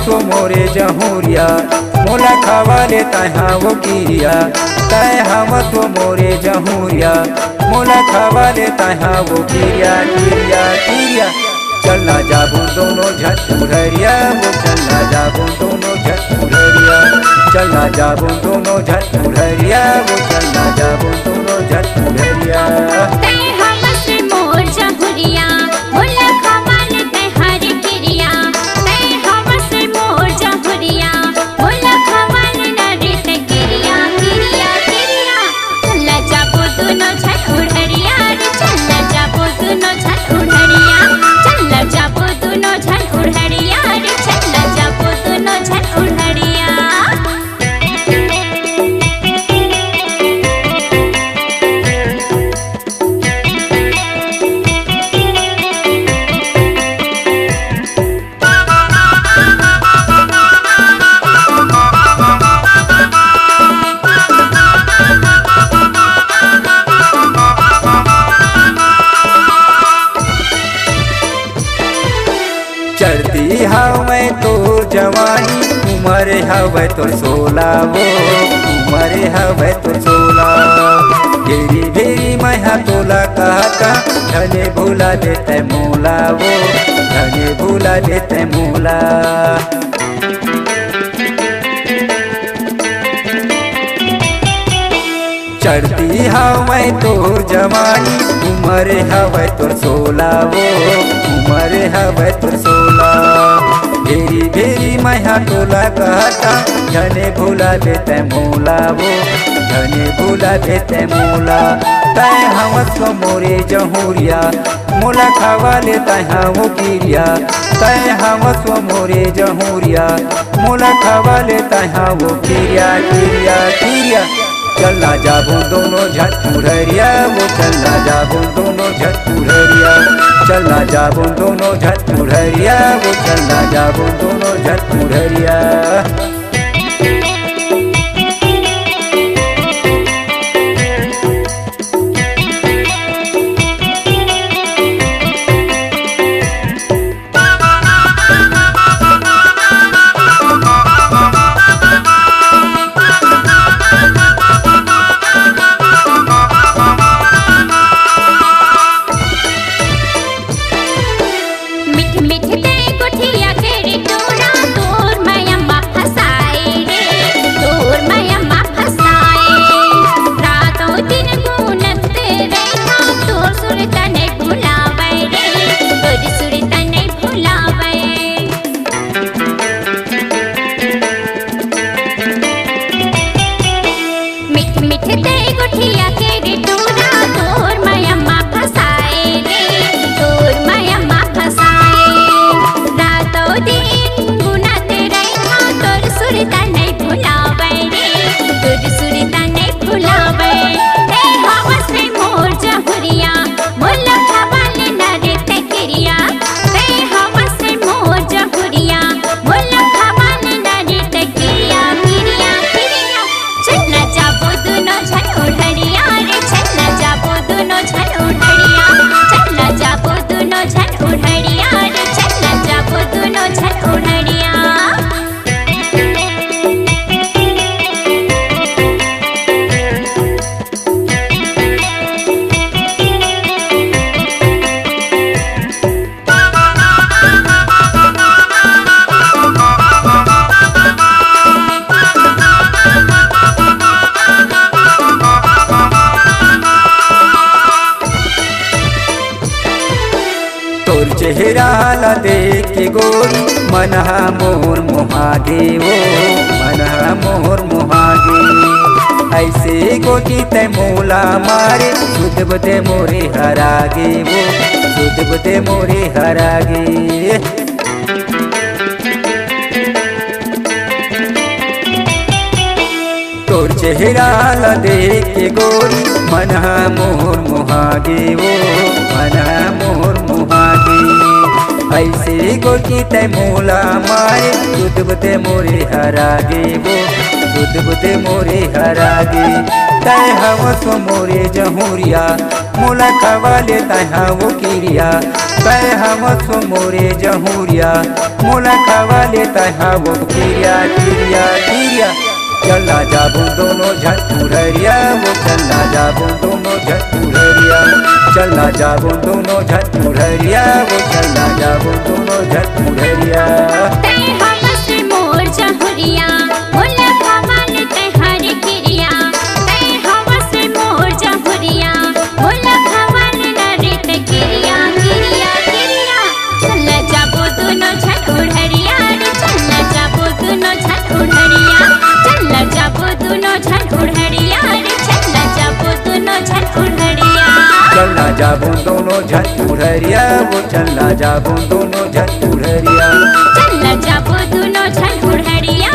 तो मोरे जहूरिया मोला खावाले तहा वो गिरिया तय हम तो मोरे जहूरिया मोला खावाले तहा वो गिरिया गिरिया गिरिया चलना जाबू दोनों झट उड़रिया वो चलना जाबू दोनों झट उड़रिया चलना जाबू दोनों झट उड़रिया वो चलना जाबू दोनों झट उड़रिया चढ़ती हवे तोर जवानी उम्र हवे तोर 16 वो उम्र हवे तोर 16 घेरी घेरी मैं तोला कहता धने भूला देते मोला वो धने भूला देते मोला चढ़ती हवे तोर जवानी उम्र हवे तोर 16 वो उम्र हवे तोर 16 घेरी घेरी मैं टोला कहता धने भूला देते मोला वो धने भूला देते मोला तय हम तो मोरे जहूरिया मोला खावा लेता है वो गिरिया तय हम तो मोरे जहूरिया मोला खावा लेता है वो गिरिया गिरिया गिरिया चलना जाबू दोनों झट उड़रिया वो चलना जाबू दोनों झट उड़रिया चलना जाबू दोनों झट उड़रिया वो चलना जाबू दोनों झट उड़रिया चेहरा ला देख के गोरी मनहा मोर मोहागे वो मनहा मोर मोहागे ऐसे गोटी ते मोला मारे सुध बदे मोरे हरागे वो सुध बदे मोरे हरागे तोर चेहरा ला देख के गोरी मनहा मोर मोहागे वो मनहा मोर मोहागे ऐसे गोटी ते मोला मारे दूध बते मोरे हरागे वो दूध बते मोरे हरागे तय हवस मोरे जहुरिया मोला खवा लेता है वो किरिया तय हवस मोरे जहुरिया मोला खवा लेता है वो किरिया किरिया किरिया चलना जाबू दोनों झटुररिया वो चलना जाबू दोनों झटुररिया चलना जाबू दोनों झटुररिया वो चलना जाबू दोनों झटुररिया चलना जाबू दोनों झटुररिया वो चलना जाबू दोनों झटुररिया चलना जाबो दोनों झटुररिया